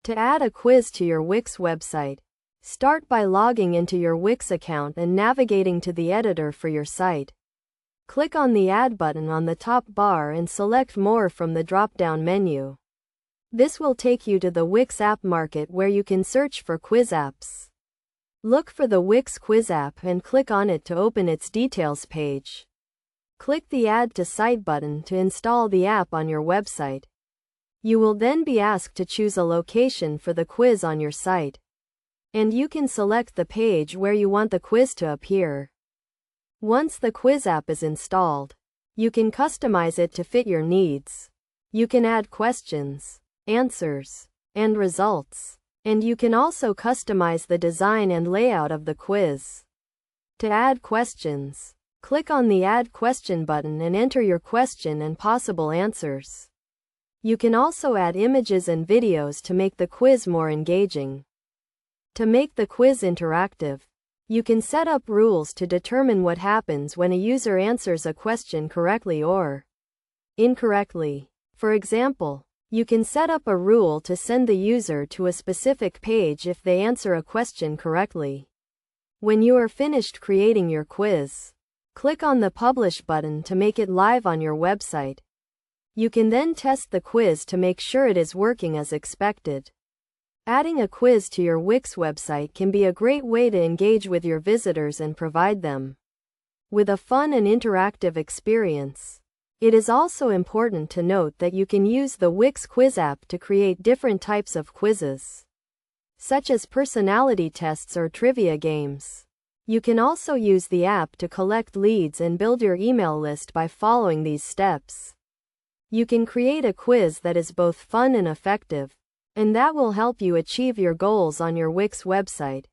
To add a quiz to your Wix website, start by logging into your Wix account and navigating to the editor for your site. Click on the Add button on the top bar and select More from the drop-down menu. This will take you to the Wix App Market where you can search for quiz apps. Look for the Wix Quiz app and click on it to open its details page. Click the Add to Site button to install the app on your website. You will then be asked to choose a location for the quiz on your site. And you can select the page where you want the quiz to appear. Once the quiz app is installed, you can customize it to fit your needs. You can add questions, answers, and results. And you can also customize the design and layout of the quiz. To add questions, click on the Add Question button and enter your question and possible answers. You can also add images and videos to make the quiz more engaging. To make the quiz interactive, you can set up rules to determine what happens when a user answers a question correctly or incorrectly. For example, you can set up a rule to send the user to a specific page if they answer a question correctly. When you are finished creating your quiz, click on the Publish button to make it live on your website. You can then test the quiz to make sure it is working as expected. Adding a quiz to your Wix website can be a great way to engage with your visitors and provide them with a fun and interactive experience. It is also important to note that you can use the Wix Quiz app to create different types of quizzes, such as personality tests or trivia games. You can also use the app to collect leads and build your email list by following these steps. You can create a quiz that is both fun and effective, and that will help you achieve your goals on your Wix website.